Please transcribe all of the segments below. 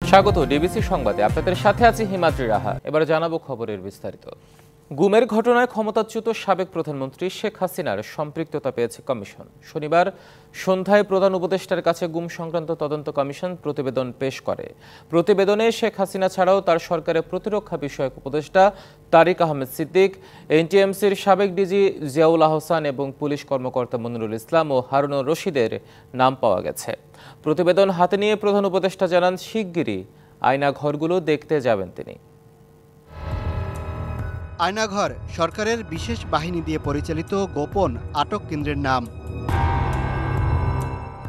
স্বাগত ডিবিসি সংবাদে, আপনাদের সাথে আছি হিমাদ্রি রাহা। এবার জানাবো খবরের বিস্তারিত। গুমের ঘটনায় ক্ষমতাচ্যুত সাবেক প্রধানমন্ত্রী শেখ হাসিনার সম্পৃক্ততা পেয়েছে কমিশন। শনিবার সন্ধ্যায় প্রধান উপদেষ্টার কাছে গুম সংক্রান্ত তদন্ত কমিশন প্রতিবেদন পেশ করে। প্রতিবেদনে শেখ হাসিনা ছাড়াও তার সরকারের প্রতিরক্ষা বিষয়ক উপদেষ্টা তারিক আহমেদ সিদ্দিক, এনটিএমসির সাবেক ডিজি জিয়াউল আহসান এবং পুলিশ কর্মকর্তা মনিরুল ইসলাম ও হারুনুর রশিদের নাম পাওয়া গেছে। প্রতিবেদন হাতে নিয়ে প্রধান উপদেষ্টা জানান, শিগগিরই আয়নাঘরগুলো দেখতে যাবেন তিনি। আয়নাঘর সরকারের বিশেষ বাহিনী দিয়ে পরিচালিত গোপন আটক কেন্দ্রের নাম।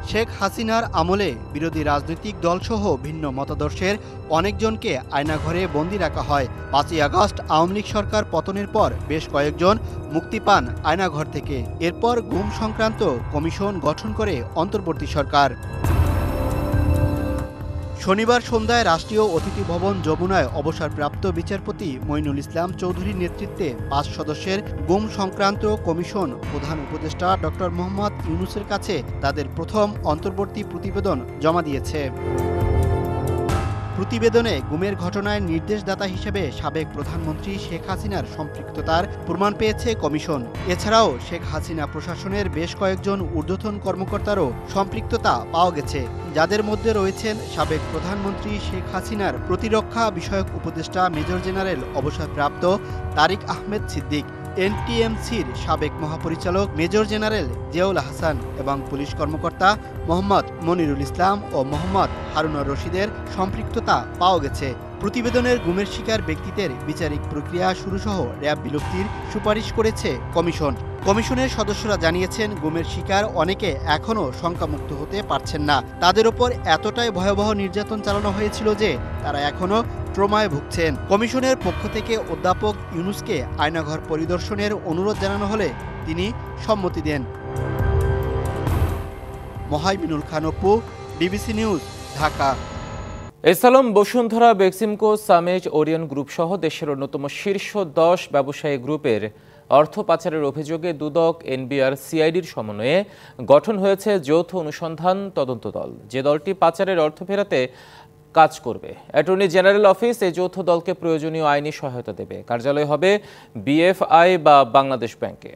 শেখ হাসিনার আমলে বিরোধী রাজনৈতিক দলসহ ভিন্ন মতাদর্শের অনেকজনকে আয়নাঘরে বন্দী রাখা হয়। ৫ই আগস্ট আওয়ামী লীগ সরকার পতনের পর বেশ কয়েকজন মুক্তি পান আয়নাঘর থেকে। এরপর গুম সংক্রান্ত কমিশন গঠন করে অন্তর্বর্তী সরকার। শনিবার সন্ধ্যায় রাষ্ট্রীয় অতিথি ভবন যমুনায় অবসরপ্রাপ্ত বিচারপতি মঈনুল ইসলাম চৌধুরীর নেতৃত্বে ৫ সদস্যের গুম সংক্রান্ত কমিশন প্রধান উপদেষ্টা ডক্টর মোহাম্মদ ইউনূসের কাছে তাদের প্রথম অন্তর্বর্তী প্রতিবেদন জমা দিয়েছে। প্রতিবেদনে গুমের ঘটনায় নির্দেশদাতা হিসেবে সাবেক প্রধানমন্ত্রী শেখ হাসিনার সম্পৃক্ততার প্রমাণ পেয়েছে কমিশন। এছাড়াও শেখ হাসিনা প্রশাসনের বেশ কয়েকজন ঊর্ধ্বতন কর্মকর্তারও সম্পৃক্ততা পাওয়া গেছে, যাদের মধ্যে রয়েছেন সাবেক প্রধানমন্ত্রী শেখ হাসিনার প্রতিরক্ষা বিষয়ক উপদেষ্টা মেজর জেনারেল অবসরপ্রাপ্ত তারিক আহমেদ সিদ্দিক, এনটিএমসির সাবেক মহাপরিচালক মেজর জেনারেল জিয়াউল আহসান এবং পুলিশ কর্মকর্তা মোহাম্মদ মনিরুল ইসলাম ও মোহাম্মদ হারুনুর রশিদের সম্পৃক্ততা পাওয়া গেছে। প্রতিবেদনের গুমের শিকার ব্যক্তিদের বিচারিক প্রক্রিয়া শুরুসহ র্যাব বিলুপ্তির সুপারিশ করেছে কমিশন। কমিশনের সদস্যরা জানিয়েছেন, গুমের শিকার অনেকে এখনও শঙ্কামুক্ত হতে পারছেন না। তাদের ওপর এতটাই ভয়াবহ নির্যাতন চালানো হয়েছিল যে তারা এখনও ট্রমায় ভুগছেন। কমিশনের পক্ষ থেকে অধ্যাপক ইউনূসকে আয়নাঘর পরিদর্শনের অনুরোধ জানানো হলে তিনি সম্মতি দেন। Mohaiminul Khan Apu, DBC news, Dhaka. এসালম, বসুন্ধরা, বেক্সিমকো, সামেজ, ওরিয়ন গ্রুপ সহ দেশের অন্যতম শীর্ষ 10 ব্যবসায়ী গ্রুপের অর্থ পাচারের অভিযোগে দুদক, এনবিআর, সিআইডির সমন্বয়ে গঠন হয়েছে যৌথ অনুসন্ধান তদন্ত দল। যে দলটি পাচারের অর্থ ফেরাতে কাজ করবে। অ্যাটর্নি জেনারেল অফিস এই যৌথ দলকে প্রয়োজনীয় আইনি সহায়তা দেবে। কার্যালয় হবে বিএফআই বা বাংলাদেশ ব্যাংকে।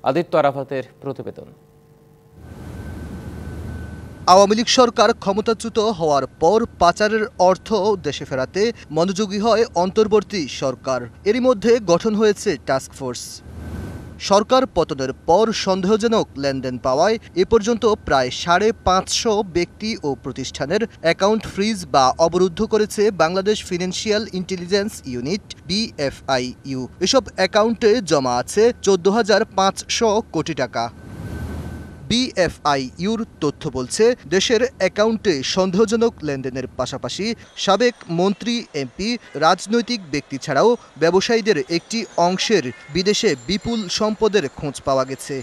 আদিত্য আরাফাতের প্রতিবেদন। আওয়ামী লীগ সরকার ক্ষমতাচ্যুত হওয়ার পর পাচারের অর্থ দেশে ফেরাতে মনোযোগী হয় অন্তর্বর্তী সরকার। এরই মধ্যে গঠন হয়েছে টাস্কফোর্স। সরকার পতনের পর সন্দেহজনক লেনদেন পাওয়ায় এ পর্যন্ত প্রায় ৫৫০ ব্যক্তি ও প্রতিষ্ঠানের অ্যাকাউন্ট ফ্রিজ বা অবরুদ্ধ করেছে Bangladesh financial intelligence unit BFIU। এসব অ্যাকাউন্টে জমা আছে ১৪,৫০০ কোটি টাকা। BFIUর তথ্য বলছে, দেশের অ্যাকাউন্টে সন্দেহজনক লেনদেনের পাশাপাশি সাবেক মন্ত্রী, এমপি, রাজনৈতিক ব্যক্তি ছাড়াও ব্যবসায়ীদের একটি অংশের বিদেশে বিপুল সম্পদের খোঁজ পাওয়া গেছে।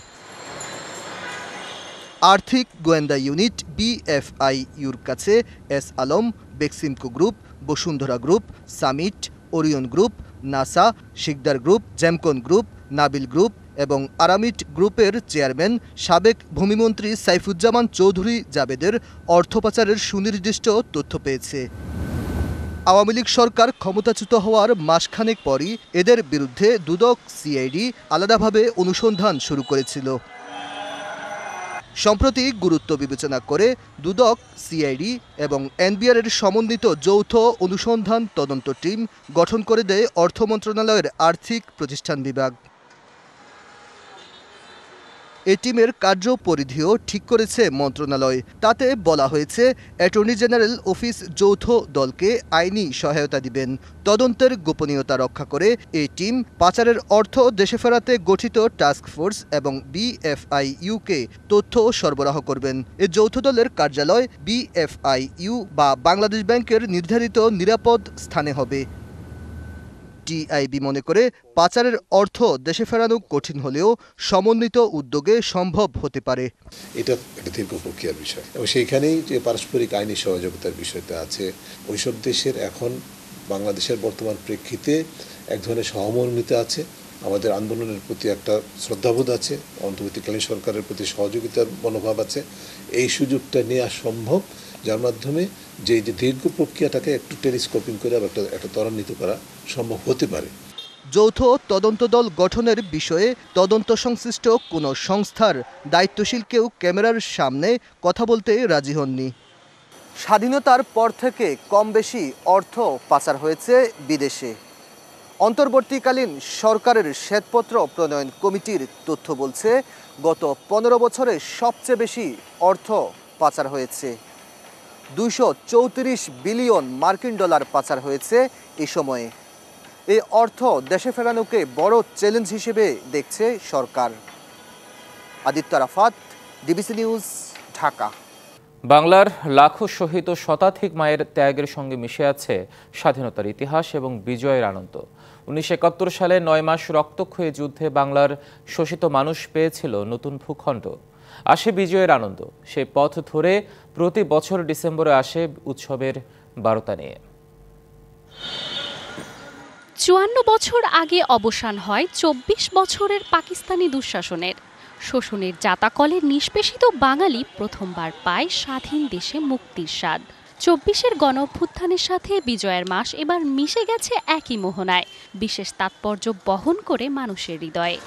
আর্থিক গোয়েন্দা ইউনিট BFIUর কাছে S Alam, Beximco group, Bashundhara group, Summit, Orion group, Nassa, Sikder group, Gemcon group, Nabil group এবং আরামিট গ্রুপের চেয়ারম্যান সাবেক ভূমিমন্ত্রী সাইফুজ্জামান চৌধুরী জাবেদের অর্থ পাচারের সুনির্দিষ্ট তথ্য পেয়েছে। আওয়ামী লীগ সরকার ক্ষমতাচ্যুত হওয়ার মাসখানেক পরই এদের বিরুদ্ধে দুদক, সিআইডি আলাদাভাবে অনুসন্ধান শুরু করেছিল। সম্প্রতি গুরুত্ব বিবেচনা করে দুদক, সিআইডি এবং এনবিআরের সমন্বিত যৌথ অনুসন্ধান তদন্ত টিম গঠন করে দেয় অর্থ মন্ত্রণালয়ের আর্থিক প্রতিষ্ঠান বিভাগ। এই টিমের কার্যপরিধিও ঠিক করেছে মন্ত্রণালয়। তাতে বলা হয়েছে, অ্যাটর্নি জেনারেল অফিস যৌথ দলকে আইনি সহায়তা দিবেন। তদন্তের গোপনীয়তা রক্ষা করে এই টিম পাচারের অর্থ দেশে ফেরাতে গঠিত টাস্কফোর্স এবং BFIUকে তথ্য সরবরাহ করবেন। এ যৌথ দলের কার্যালয় BFIU বা বাংলাদেশ ব্যাংকের নির্ধারিত নিরাপদ স্থানে হবে। টিআইবি মনে করে, পাচারের অর্থ দেশে ফেরানো কঠিন হলেও সমন্বিত উদ্যোগে সম্ভব হতে পারে। এটা একটা দীর্ঘ প্রক্রিয়ার বিষয় এবং সেইখানেই যে পারস্পরিক আইনি সহযোগিতার বিষয়টা আছে। ওইসব দেশের এখন বাংলাদেশের বর্তমান প্রেক্ষিতে এক ধরনের সহমর্মিতা আছে, আমাদের আন্দোলনের প্রতি একটা শ্রদ্ধাবোধ আছে, অন্তর্বর্তীকালীন সরকারের প্রতি সহযোগিতার মনোভাব আছে। এই সুযোগটা নেওয়া সম্ভব যার মাধ্যমে যে দীর্ঘ প্রক্রিয়াটাকে একটু টেলিস্কোপিং করে একটা ত্বরান্বিত করা সম্ভব হতে পারে। যৌথ তদন্ত দল গঠনের বিষয়ে তদন্ত সংশ্লিষ্ট কোনো সংস্থার দায়িত্বশীল কেউ ক্যামেরার সামনে কথা বলতে রাজি হননি। স্বাধীনতার পর থেকে কম বেশি অর্থ পাচার হয়েছে বিদেশে। অন্তর্বর্তীকালীন সরকারের শ্বেতপত্র প্রণয়ন কমিটির তথ্য বলছে গত 15 বছরে সবচেয়ে বেশি অর্থ পাচার হয়েছে। 234 বিলিয়ন মার্কিন ডলার পাচার হয়েছে এই সময়ে। এই অর্থ দেশে ফেরানোকে বড় চ্যালেঞ্জ হিসেবে দেখছে সরকার। Aditya Rafat, DBC news, Dhaka. বাংলার লাখো শহীদ ও শতাধিক মায়ের ত্যাগের সঙ্গে মিশে আছে স্বাধীনতার ইতিহাস এবং বিজয়ের আনন্দ। 1971 সালে 9 মাস রক্তক্ষয়ী যুদ্ধে বাংলার শোষিত মানুষ পেয়েছিল নতুন ভূখণ্ড। আসে বিজয়ের আনন্দ। সেই পথ ধরে প্রতি বছর ডিসেম্বরে আসে উৎসবের বারতা নিয়ে। 54 বছর আগে অবসান হয় 24 বছরের পাকিস্তানি দুঃশাসনের। শোষণের জাতাকলে নিষ্পেষিত বাঙালি প্রথমবার পায় স্বাধীন দেশে মুক্তির স্বাদ। 24-এর গণঅভ্যুত্থানের সাথে বিজয়ের মাস এবার মিশে গেছে একই মোহনায়, বিশেষ তাৎপর্য বহন করে মানুষের হৃদয়ে।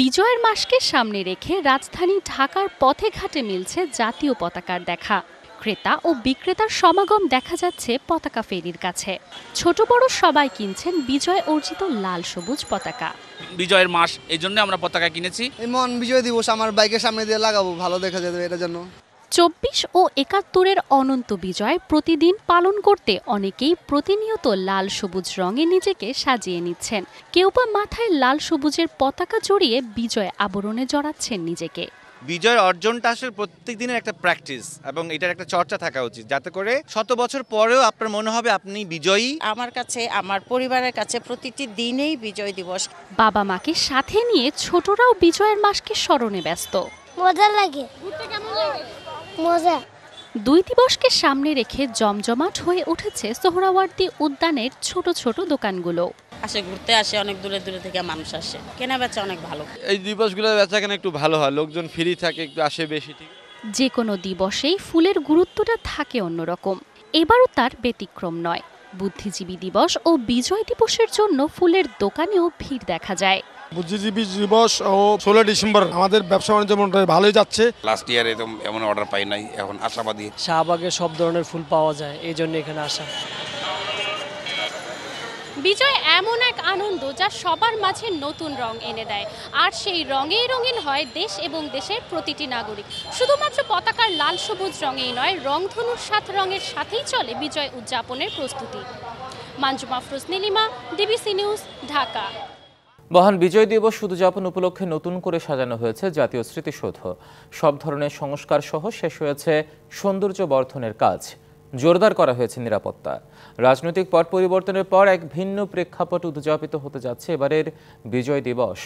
বিজয়ের মাসকে সামনে রেখে রাজধানী ঢাকার পথে ঘাটে মিলছে জাতীয় পতাকার দেখা। ক্রেতা ও বিক্রেতার সমাগম দেখা যাচ্ছে পতাকা ফেরির কাছে। ছোট বড় সবাই কিনছেন বিজয় অর্জিত লাল সবুজ পতাকা। বিজয়ের মাস, এই জন্য আমরা পতাকা কিনেছি। মন বিজয় দিবস আমার বাইকের সামনে দিয়ে লাগাবো, ভালো দেখা যাবে এটার জন্য। 24 ও 71-এর অনন্ত বিজয় প্রতিদিন পালন করতে অনেকেই প্রতিনিয়ত লাল সবুজ রঙে নিজেকে সাজিয়ে নিচ্ছেন। কেউ বা মাথায় লাল সবুজের পতাকা জড়িয়ে বিজয় আবরণে জড়াচ্ছেন নিজেকে। বিজয় অর্জনটা আসলে প্রত্যেক দিনের একটা প্র্যাকটিস এবং এটার একটা চর্চা থাকা উচিত, যাতে করে 100 বছর পরেও আপনার মনে হবে আপনি বিজয়ী। আমার কাছে, আমার পরিবারের কাছে প্রতিটি দিনেই বিজয় দিবস। বাবা মাকে সাথে নিয়ে ছোটরাও বিজয়ের মাসকে স্মরণে ব্যস্ত। মজা লাগে। ঘুরতে কেমন লাগে? মজা। 2 দিবসকে সামনে রেখে জমজমাট হয়ে উঠেছে সোহরাওয়ার্দী উদ্যানের ছোট ছোট দোকানগুলো। আসে ঘুরতে আসে, অনেক দূরে দূরে থেকে মানুষ আসে, কেনা বেচা অনেক ভালো। এই দিবসগুলো বেচা কেনা একটু ভালো হয়, লোকজন ফ্রি থাকে, একটু আসে বেশি। ঠিক, যে কোনো দিবসেই ফুলের গুরুত্বটা থাকে অন্যরকম। এবারও তার ব্যতিক্রম নয়। বুদ্ধিজীবী দিবস ও বিজয় দিবসের জন্য ফুলের দোকানেও ভিড় দেখা যায়। বুদ্ধিজীবী দিবস ও 16 ডিসেম্বর আমাদের ব্যবসা বাণিজ্য মোটামুটি ভালোই যাচ্ছে। লাস্ট ইয়ারে এমন অর্ডার পাই নাই, এখন আশাবাদী। শাহবাগে সব ধরনের ফুল পাওয়া যায়, এই জন্য এখানে আসা। বিজয় এমন এক আনন্দ যা সবার মাঝে নতুন রং এনে দেয়, আর সেই রঙেই রঙিন হয় দেশ এবং দেশের প্রতিটি নাগরিক। শুধুমাত্র পতাকার লাল সবুজ রঙেই নয়, রংধনুর 7 রঙের সাথেই চলে বিজয় উদযাপনের প্রস্তুতি। Manjuma Afroz Nilima, DBC news, Dhaka. মহান বিজয় দিবস উদযাপন উপলক্ষে নতুন করে সাজানো হয়েছে জাতীয় স্মৃতিসৌধ। সব ধরনের সংস্কার সহ শেষ হয়েছে সৌন্দর্য বর্ধনের কাজ। জোরদার করা হয়েছে নিরাপত্তা। রাজনৈতিক পট পরিবর্তনের পর এক ভিন্ন প্রেক্ষাপট উদযাপিত হতে যাচ্ছে এবারের বিজয় দিবস।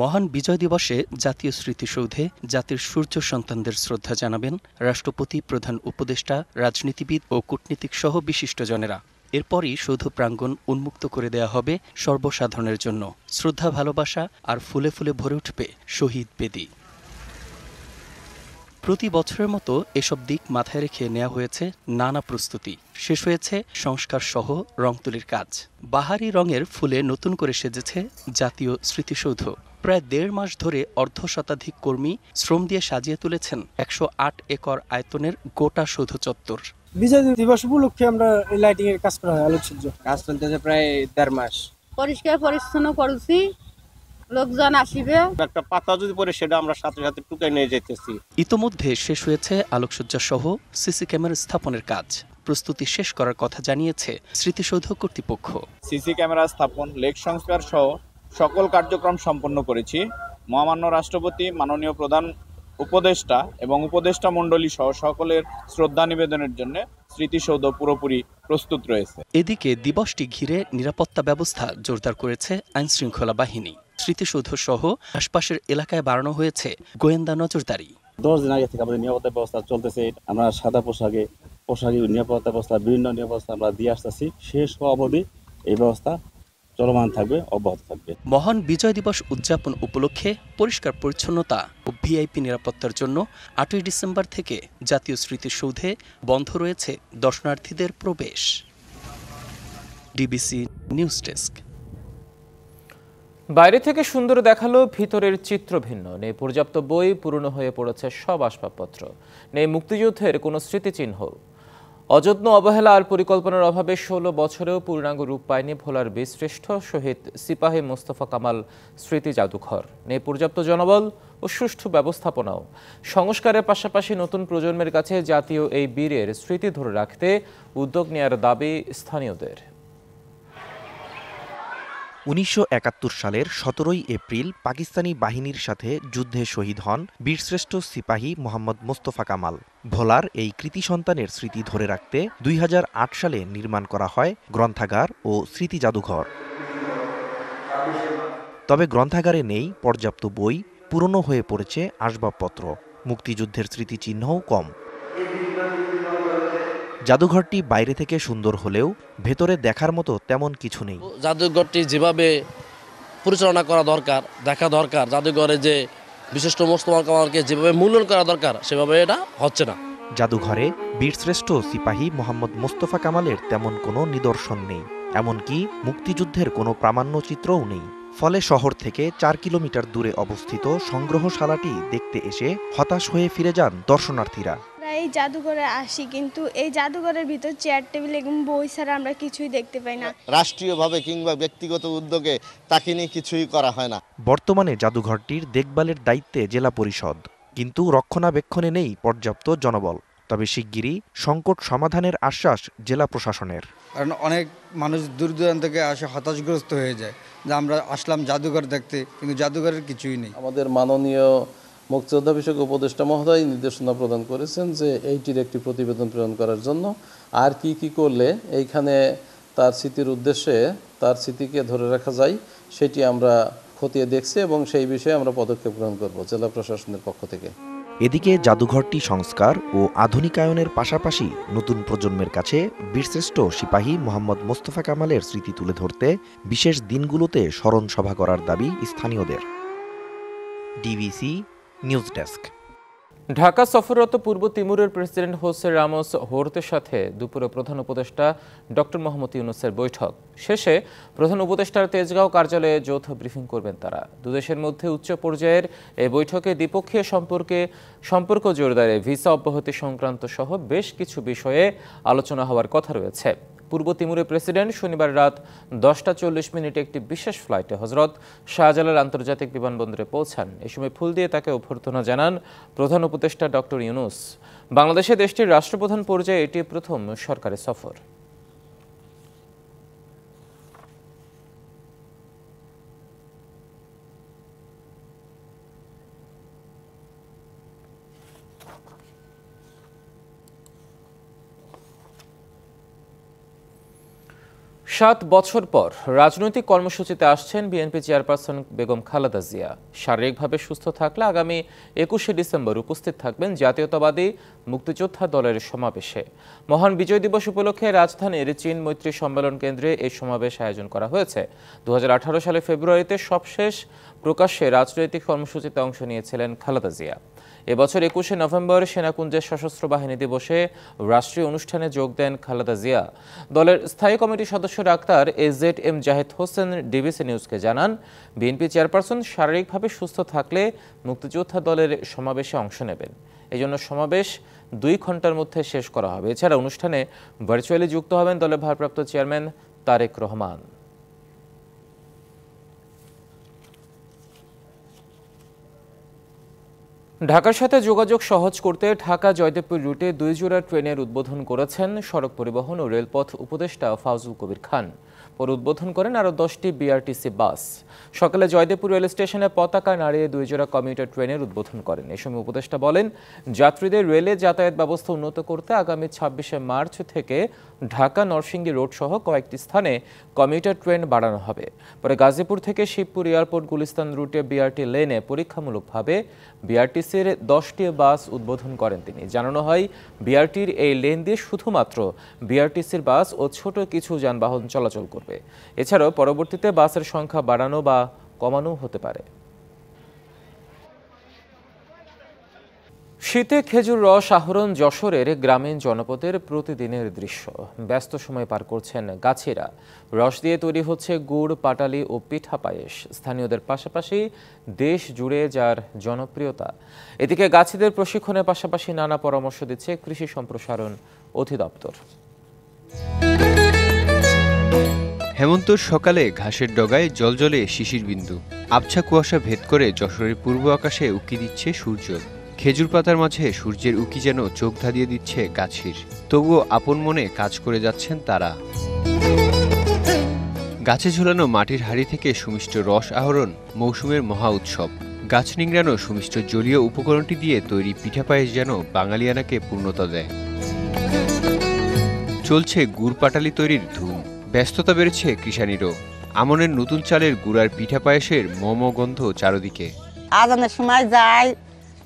মহান বিজয় দিবসে জাতীয় স্মৃতিসৌধে জাতির সূর্য সন্তানদের শ্রদ্ধা জানাবেন রাষ্ট্রপতি, প্রধান উপদেষ্টা, রাজনীতিবিদ ও কূটনীতিক সহ বিশিষ্টজনেরা। এরপরই সৌধ প্রাঙ্গণ উন্মুক্ত করে দেয়া হবে সর্বসাধারণের জন্য। শ্রদ্ধা, ভালোবাসা আর ফুলে ফুলে ভরে উঠবে শহীদ বেদি। প্রতি বছরের মতো এসব দিক মাথায় রেখে নেওয়া হয়েছে নানা প্রস্তুতি। শেষ হয়েছে সংস্কার সহ রং তুলির কাজ। বাহারি রঙের ফুলে নতুন করে সেজেছে জাতীয় স্মৃতিসৌধ। প্রায় 1.5 মাস ধরে অর্ধশতাধিক কর্মী শ্রম দিয়ে সাজিয়ে তুলেছেন 108 একর আয়তনের গোটা সৌধ চত্বর। বিজয় দিবস উপলক্ষে আমরা লাইটিং এর কাজ করা হয়, আলোকসজ্জ কাজ চলতেছে প্রায় 1.5 মাস। পরিষ্কার পরিচ্ছন্ন করছি, লোকজন আসিবে। একটা পাতা যদি পড়ে সেটা আমরা সাথে সাথে টুকাই নিয়ে যেতেছি। ইতোমধ্যে শেষ হয়েছে আলোকসজ্জা সহ সিসি ক্যামেরা স্থাপনের কাজ। প্রস্তুতি শেষ করার কথা জানিয়েছে স্মৃতিসৌধ কর্তৃপক্ষ। সিসি ক্যামেরা স্থাপন, লেক সংস্কার সহ সকল কার্যক্রম সম্পন্ন করেছি। মহামান্য রাষ্ট্রপতি, মাননীয় প্রধান উপদেষ্টা এবং উপদেষ্টা মণ্ডলী সহ সকলের শ্রদ্ধা নিবেদনের জন্য স্মৃতিসৌধ পুরোপুরি প্রস্তুত রয়েছে। এদিকে দিবসটি ঘিরে নিরাপত্তা ব্যবস্থা জোরদার করেছে আইনশৃঙ্খলা বাহিনী। স্মৃতিসৌধ সহ আশপাশের এলাকায় বাড়ানো হয়েছে গোয়েন্দা নজরদারি। 10 দিন আগে থেকে আমাদের নিরাপত্তা ব্যবস্থা চলতেছে। আমরা সাদা পোশাকে নিরাপত্তা ব্যবস্থা, বিভিন্ন নিরাপত্তা আমরা দিয়ে আসতেছি। শেষ হওয়া অবধি এই ব্যবস্থা চলমান থাকবে, অব্যাহত থাকবে। মহান বিজয় দিবস উদযাপন উপলক্ষে পরিষ্কার পরিচ্ছন্নতা ও ভিআইপি নিরাপত্তার জন্য ৮ই ডিসেম্বর থেকে জাতীয় স্মৃতিসৌধে বন্ধ রয়েছে দর্শনার্থীদের প্রবেশ। DBC news desk. বাইরে থেকে সুন্দর দেখালো, ভিতরের চিত্র ভিন্ন। নেই পর্যাপ্ত বই, পুরনো হয়ে পড়েছে সব আসবাবপত্র। নেই মুক্তিযুদ্ধের কোনো স্মৃতিচিহ্ন। অযত্ন, অবহেলা আর পরিকল্পনার অভাবে ১৬ বছরেও পূর্ণাঙ্গ রূপ পায়নি ভোলার বীরশ্রেষ্ঠ শহীদ সিপাহী মোস্তফা কামাল স্মৃতি জাদুঘর। নেই পর্যাপ্ত জনবল ও সুষ্ঠু ব্যবস্থাপনাও। সংস্কারের পাশাপাশি নতুন প্রজন্মের কাছে জাতীয় এই বীরের স্মৃতি ধরে রাখতে উদ্যোগ নেওয়ার দাবি স্থানীয়দের। ১৯৭১ সালের ১৭ই এপ্রিল পাকিস্তানি বাহিনীর সাথে যুদ্ধে শহীদ হন বীরশ্রেষ্ঠ সিপাহী মোহাম্মদ মোস্তফা কামাল। ভোলার এই কৃতি সন্তানের স্মৃতি ধরে রাখতে ২০০৮ সালে নির্মাণ করা হয় গ্রন্থাগার ও স্মৃতি জাদুঘর। তবে গ্রন্থাগারে নেই পর্যাপ্ত বই, পুরনো হয়ে পড়েছে আসবাবপত্র, মুক্তিযুদ্ধের স্মৃতিচিহ্নও কম। জাদুঘরটি বাইরে থেকে সুন্দর হলেও ভেতরে দেখার মতো তেমন কিছু নেই। জাদুঘরটি যেভাবে পরিচালনা করা দরকার, দেখা দরকার, জাদুঘরে যে বিশিষ্ট মোস্তফা কামালকে যেভাবে মূল্যায়ন করা দরকার সেভাবে এটা হচ্ছে না। জাদুঘরে বীরশ্রেষ্ঠ সিপাহী মোহাম্মদ মোস্তফা কামালের তেমন কোনো নিদর্শন নেই, এমনকি মুক্তিযুদ্ধের কোনো প্রামাণ্যচিত্রও নেই। ফলে শহর থেকে ৪ কিলোমিটার দূরে অবস্থিত সংগ্রহশালাটি দেখতে এসে হতাশ হয়ে ফিরে যান দর্শনার্থীরা। এই জাদুঘরে আসি, কিন্তু এই জাদুঘরের ভিতর চেয়ার টেবিল এবং বই ছাড়া আমরা কিছুই দেখতে পাই না। রাষ্ট্রীয়ভাবে কিংবা ব্যক্তিগত উদ্যোগে তাকে নিয়ে কিছুই করা হয় না। বর্তমানে জাদুঘরটির দেখভালের দায়িত্বে জেলা পরিষদ, কিন্তু রক্ষণাবেক্ষণে নেই পর্যাপ্ত জনবল। তবে শিগগিরই সংকট সমাধানের আশ্বাস জেলা প্রশাসনের। কারণ অনেক মানুষ দূর দূরান্ত থেকে আসে হতাশগ্রস্ত হয়ে যায় যে আমরা আসলাম জাদুঘর দেখতে, কিন্তু জাদুঘরের কিছুই নেই। আমাদের মাননীয় মুক্তিযোদ্ধা বিষয়ক উপদেষ্টা মহোদয় নির্দেশনা প্রদান করেছেন যে এইটির একটি প্রতিবেদন প্রেরণ করার জন্য, আর কি কি করলে এইখানে তার স্মৃতির উদ্দেশ্যে তার স্মৃতিকে ধরে রাখা যায় সেটি আমরা খতিয়ে দেখছি এবং সেই বিষয়ে আমরা পদক্ষেপ গ্রহণ করব জেলা প্রশাসনের পক্ষ থেকে। এদিকে জাদুঘরটি সংস্কার ও আধুনিকায়নের পাশাপাশি নতুন প্রজন্মের কাছে বীরশ্রেষ্ঠ সিপাহী মোহাম্মদ মোস্তফা কামালের স্মৃতি তুলে ধরতে বিশেষ দিনগুলোতে স্মরণ সভা করার দাবি স্থানীয়দের। DBC news desk. ঢাকা সফররত পূর্ব তিমুরের প্রেসিডেন্ট হোসে রামোস হোর্তের সাথে দুপুরে প্রধান উপদেষ্টা ডক্টর মোহাম্মদ ইউনূসের বৈঠক শেষে প্রধান উপদেষ্টার তেজগাঁও কার্যালয়ে যৌথ ব্রিফিং করবেন তারা। দুদেশের মধ্যে উচ্চ পর্যায়ের এই বৈঠকে দ্বিপক্ষীয় সম্পর্ক জোরদারে ভিসা অব্যাহতি সংক্রান্ত সহ বেশ কিছু বিষয়ে আলোচনা হওয়ার কথা রয়েছে। পূর্ব তিমুরের প্রেসিডেন্ট শনিবার রাত 10:40 একটি বিশেষ ফ্লাইটে হজরত শাহজালাল আন্তর্জাতিক বিমানবন্দরে পৌঁছান। এই সময় ফুল দিয়ে তাকে অভ্যর্থনা জানান প্রধান উপদেষ্টা ডক্টর ইউনূস। বাংলাদেশে দেশটির রাষ্ট্রপ্রধান পর্যায়ে এটি প্রথম সরকারি সফর। সাত বছর পর রাজনৈতিক কর্মসূচিতে আসছেন বিএনপি চেয়ারপারসন বেগম খালেদা জিয়া। শারীরিকভাবে সুস্থ থাকলে আগামী ২১শে ডিসেম্বর উপস্থিত থাকবেন জাতীয়তাবাদী মুক্তিযোদ্ধা দলের সমাবেশে। মহান বিজয় দিবস উপলক্ষে রাজধানীর চীন মৈত্রী সম্মেলন কেন্দ্রে এই সমাবেশ আয়োজন করা হয়েছে। ২০১৮ সালের ফেব্রুয়ারিতে সবশেষ প্রকাশ্যে রাজনৈতিক কর্মসূচিতে অংশ নিয়েছিলেন খালেদা জিয়া। এবছর ২১শে নভেম্বর সেনাকুঞ্জের সশস্ত্র বাহিনী দিবসে রাষ্ট্রীয় অনুষ্ঠানে যোগ দেন খালেদা জিয়া। দলের স্থায়ী কমিটির সদস্য doctor A Z M Zahid Hossain DBC নিউজকে জানান, বিএনপি চেয়ারপারসন শারীরিকভাবে সুস্থ থাকলে মুক্তিযোদ্ধা দলের সমাবেশে অংশ নেবেন। এই জন্য সমাবেশ ২ ঘন্টার মধ্যে শেষ করা হবে। এছাড়া অনুষ্ঠানে ভার্চুয়ালি যুক্ত হবেন দলের ভারপ্রাপ্ত চেয়ারম্যান তারেক রহমান। ঢাকার সাথে যোগাযোগ সহজ করতে ঢাকা জয়দেবপুর রুটে ২ জোড়া ট্রেনের উদ্বোধন করেছেন সড়ক পরিবহন ও রেলপথ উপদেষ্টা ফাউজুল কবির খান। পরে উদ্বোধন করেন আরও 10টি বিআরটিসি বাস। সকালে জয়দেবপুর রেল স্টেশনে পতাকা নাড়িয়ে ২ জোড়া কমিউটার ট্রেনের উদ্বোধন করেন। এ সময় উপদেষ্টা বলেন, যাত্রীদের রেলে যাতায়াত ব্যবস্থা উন্নত করতে আগামী ২৬শে মার্চ থেকে ঢাকা নরসিংদী রোড সহ কয়েকটি স্থানে কমিউটার ট্রেন বাড়ানো হবে। পরে গাজীপুর থেকে শিবপুর এয়ারপোর্ট গুলিস্তান রুটে বিআরটি লেনে পরীক্ষামূলকভাবে বিআরটিসির 10টি বাস উদ্বোধন করেন তিনি। জানানো হয়, বিআরটির এই লেন দিয়ে শুধুমাত্র বিআরটিসির বাস ও ছোট কিছু যানবাহন চলাচল করবে। থাকবে। এছাড়াও পরবর্তীতে বাসের সংখ্যা বাড়ানো বা কমানো হতে পারে। শীতে খেজুর রস আহরণ যশোরের গ্রামীণ জনপদের প্রতিদিনের দৃশ্য। ব্যস্ত সময় পার করছেন গাছিরা। রস দিয়ে তৈরি হচ্ছে গুড়, পাটালি ও পিঠা পায়েস। স্থানীয়দের পাশাপাশি দেশ জুড়ে যার জনপ্রিয়তা। এদিকে গাছিদের প্রশিক্ষণের পাশাপাশি নানা পরামর্শ দিচ্ছে কৃষি সম্প্রসারণ অধিদপ্তর। হেমন্ত সকালে ঘাসের ডগায় জলজলে শিশির বিন্দু। আবছা কুয়াশা ভেদ করে যশোরের পূর্ব আকাশে উকি দিচ্ছে সূর্য। খেজুর পাতার মাঝে সূর্যের উকি যেন চোখ ধাঁধিয়ে দিচ্ছে গাছির। তবুও আপন মনে কাজ করে যাচ্ছেন তারা। গাছে ঝোলানো মাটির হাড়ি থেকে সুমিষ্ট রস আহরণ মৌসুমের মহা উৎসব। গাছ নিংড়ানো সুমিষ্ট জলীয় উপকরণটি দিয়ে তৈরি পিঠা পায়েস যেন বাঙালিয়ানাকে পূর্ণতা দেয়। চলছে গুড় পাটালি তৈরির ধুম। ব্যস্ততা বেড়েছে কৃষানীরও। আমনের নতুন চালের গুড়ার পিঠা পায়েসের মম গন্ধ চারদিকে। আজানের সময় যায়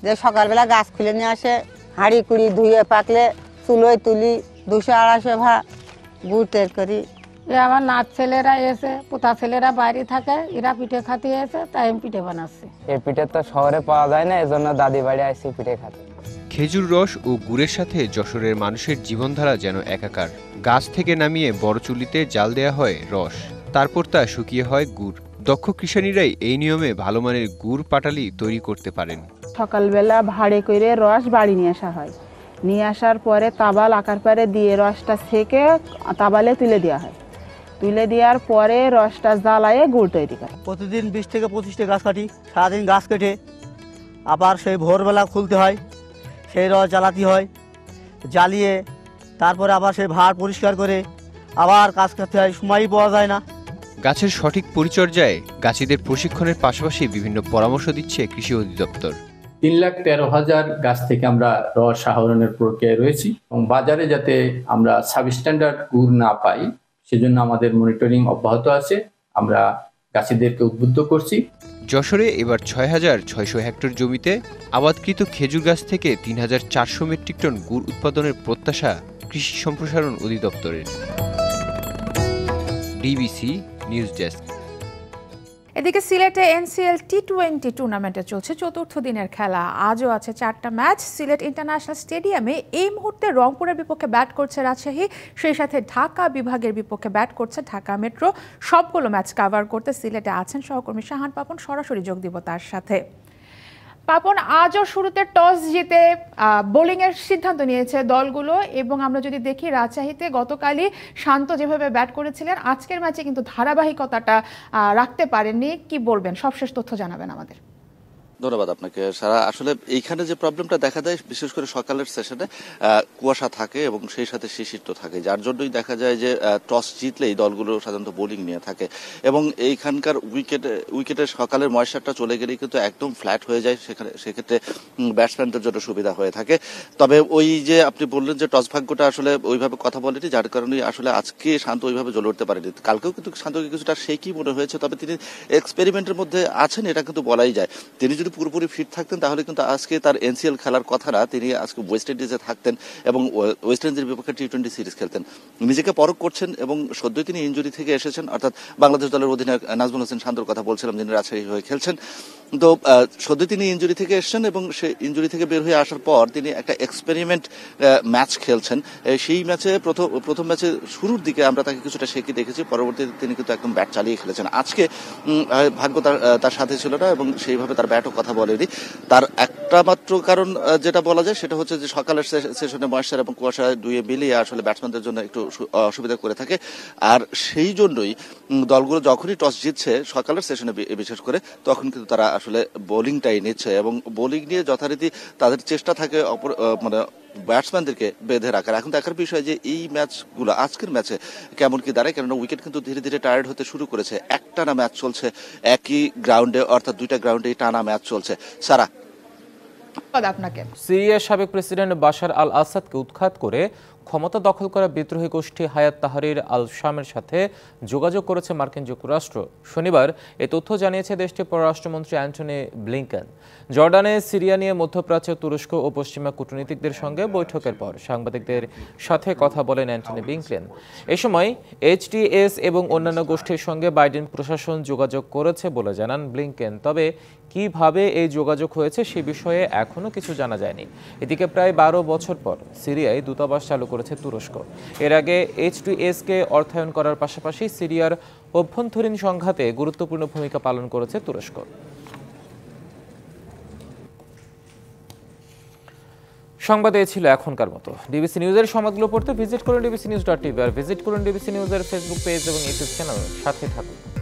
যে সকালবেলা গাছ খুলে নিয়ে আসে, হাঁড়ি কুড়ি ধুয়ে পাকলে চুলোয় তুলি, 200-250 ভা গুড় তৈরি করি। আমার নাচ ছেলেরা এসে, পোতা ছেলেরা বাইরে থাকে, এরা পিঠে খাতে এসে, তাই আমি পিঠে বানাচ্ছি। এই পিঠে তো শহরে পাওয়া যায় না, এজন্য দাদি বাড়ি আসছি পিঠে খাতে। খেজুর রস ও গুড়ের সাথে যশোরের মানুষের জীবনধারা যেন একাকার। গাছ থেকে নামিয়ে বড় চুলিতে জাল দেয়া হয় রস, তারপর তা শুকিয়ে হয় গুড়। দক্ষ কৃষানীরাই এই নিয়মে ভালো মানের গুড় পাটালি তৈরি করতে পারেন। সকালবেলা ভাড়ে করে রস বাড়ি নিয়ে আসা হয়। নিয়ে আসার পরে তাবাল আকার পারে দিয়ে রসটা ছেঁকে তাবালে তুলে দেওয়া হয়। তুলে দেওয়ার পরে রসটা জ্বালায়ে গুড় তৈরি করে। প্রতিদিন 20 থেকে 25টা গাছ কাটি। সারাদিন গাছ কেটে আবার সেই ভোরবেলা খুলতে হয়, সেই রস জ্বালাতে হয়। জ্বালিয়ে তারপরে আবার সেই ভাড় পরিষ্কার করে আবার কাজ করতে হয়, সময়ই পাওয়া যায় না। গাছের সঠিক পরিচর্যায় গাছিদের প্রশিক্ষণের পাশাপাশি বিভিন্ন পরামর্শ দিচ্ছে কৃষি অধিদপ্তর। 3,13,000 গাছ থেকে আমরা রস আহরণের প্রক্রিয়ায় রয়েছি এবং বাজারে যাতে আমরা সাবস্ট্যান্ডার্ড গুড় না পাই সেজন্য আমাদের মনিটরিং অব্যাহত আছে। আমরা গাছিদেরকে উদ্বুদ্ধ করছি। যশোরে এবার 6,600 হেক্টর জমিতে আবাদকৃত খেজুর গাছ থেকে 3,400 মেট্রিক টন গুড় উৎপাদনের প্রত্যাশা কৃষি সম্প্রসারণ অধিদপ্তরের। DBC news desk. এদিকে সিলেটে NCL T20 টুর্নামেন্টে চলছে চতুর্থ দিনের খেলা। আজও আছে 4টা ম্যাচ। সিলেট ইন্টারন্যাশনাল স্টেডিয়ামে এই মুহূর্তে রংপুরের বিপক্ষে ব্যাট করছে রাজশাহী, সেই সাথে ঢাকা বিভাগের বিপক্ষে ব্যাট করছে ঢাকা মেট্রো। সবগুলো ম্যাচ কভার করতে সিলেটে আছেন সহকর্মী শাহান পাপন। সরাসরি যোগ দিব তার সাথে। পাপন, আজও শুরুতে টস জিতে বোলিংয়ের সিদ্ধান্ত নিয়েছে দলগুলো এবং আমরা যদি দেখি রাজশাহীতে গতকালই শান্ত যেভাবে ব্যাট করেছিলেন, আজকের ম্যাচে কিন্তু ধারাবাহিকতাটা রাখতে পারেননি। কি বলবেন, সবশেষ তথ্য জানাবেন আমাদের। ধন্যবাদ আপনাকে সারা। আসলে এইখানে যে প্রবলেমটা দেখা যায় বিশেষ করে সকালের সেশনে কুয়াশা থাকে এবং সেই সাথে শিশির তো থাকে, যার জন্যই দেখা যায় যে টস জিতলেই দলগুলো সাধারণত বোলিং নিয়ে থাকে এবং এইখানকার উইকেটের সকালের ময়েশ্চারটা চলে গেলেই কিন্তু একদম ফ্ল্যাট হয়ে যায়, সেক্ষেত্রে ব্যাটসম্যানদের জন্য সুবিধা হয়ে থাকে। তবে ওই যে আপনি বললেন যে টস ভাগ্যটা আসলে ওইভাবে কথা বলেনি, যার কারণে আসলে আজকে শান্ত ওইভাবে জ্বলে উঠতে পারেনি। কালকেও কিন্তু শান্তকে কিছুটা সেই কি মনে হয়েছে, তবে তিনি এক্সপেরিমেন্টের মধ্যে আছেন এটা কিন্তু বলাই যায়। তিনি যদি পুরোপুরি ফিট থাকতেন তাহলে কিন্তু আজকে তার NCL খেলার কথা না, তিনি আজকে ওয়েস্ট ইন্ডিজে থাকতেন এবং ওয়েস্ট ইন্ডিজের বিপক্ষে T20 সিরিজ খেলতেন। নিজেকে পরখ করছেন এবং সদ্যই তিনি ইনজুরি থেকে এসেছেন, অর্থাৎ বাংলাদেশ দলের অধিনায়ক নাজমুল হোসেন শান্তর কথা বলছিলাম, যিনি রাজশাহী হয়ে খেলছেন। তো সদ্যই তিনি ইনজুরি থেকে এসেছেন এবং সেই ইনজুরি থেকে বের হয়ে আসার পর তিনি একটা এক্সপেরিমেন্ট ম্যাচ খেলছেন। সেই ম্যাচে প্রথম ম্যাচে শুরুর দিকে আমরা তাকে কিছুটা শেখি দেখেছি, পরবর্তীতে তিনি কিন্তু একদম ব্যাট চালিয়ে খেলেছেন। আজকে ভাগ্য তার সাথে ছিল না এবং সেইভাবে তার ব্যাটও কথা বলেনি। তার একটা মাত্র কারণ যেটা বলা যায় সেটা হচ্ছে যে সকালের সেশনে ময়েশ্চার এবং কুয়াশা দুয়ে মিলিয়ে আসলে ব্যাটসম্যানদের জন্য একটু অসুবিধা করে থাকে। আর সেই জন্যই দলগুলো যখনই টস জিতছে সকালের সেশনে বিশেষ করে, তখন কিন্তু তারা আসলে বোলিংটাই নিচ্ছে এবং বোলিং নিয়ে যথারীতি তাদের চেষ্টা থাকে মানে ব্যাটসম্যানদেরকে বেঁধে রাখার। এখন দেখার বিষয় যে এই ম্যাচগুলো আজকের ম্যাচে কেমন কি দাঁড়ায়, কেননা উইকেট কিন্তু ধীরে ধীরে টায়ার্ড হতে শুরু করেছে। একটানা ম্যাচ চলছে একই গ্রাউন্ডে, অর্থাৎ 2টা গ্রাউন্ডে টানা ম্যাচ চলছে। সারা আপনাকে সিরিয়ার সাবেক প্রেসিডেন্ট বাশার আল আসাদকে উৎখাত করে ক্ষমতা দখল করা বিদ্রোহী গোষ্ঠী হায়াত তাহরির আল শামের সাথে যোগাযোগ করেছে মার্কিন যুক্তরাষ্ট্র। শনিবার এ তথ্য জানিয়েছে দেশটির পররাষ্ট্রমন্ত্রী অ্যান্টনি ব্লিংকেন। জর্ডানে সিরিয়া নিয়ে মধ্যপ্রাচ্য, তুরস্ক ও পশ্চিমা কূটনীতিকদের সঙ্গে বৈঠকের পর সাংবাদিকদের সাথে কথা বলেন অ্যান্টনি ব্লিংকেন। এ সময় এইচটিএস এবং অন্যান্য গোষ্ঠীর সঙ্গে বাইডেন প্রশাসন যোগাযোগ করেছে বলে জানান ব্লিংকেন। তবে কিভাবে এই যোগাযোগ হয়েছে সে বিষয়ে এখনও কিছু জানা যায়নি। এদিকে প্রায় 12 বছর পর সিরিয়ায় দূতাবাস চালু করেছে তুরস্ক। এর আগে এইচটিএসকে অর্থায়ন করার পাশাপাশি সিরিয়ার অভ্যন্তরীণ সংঘাতে গুরুত্বপূর্ণ ভূমিকা পালন করেছে তুরস্ক। সংবাদ এই ছিল এখনকার মতো। ডিবিসি নিউজের সংবাদগুলো পড়তে ভিজিট করুন dbcnews.tv আর ভিজিট করুন ডিবিসি নিউজের ফেসবুক পেজ এবং ইউটিউব চ্যানেল। সাথে থাকুন।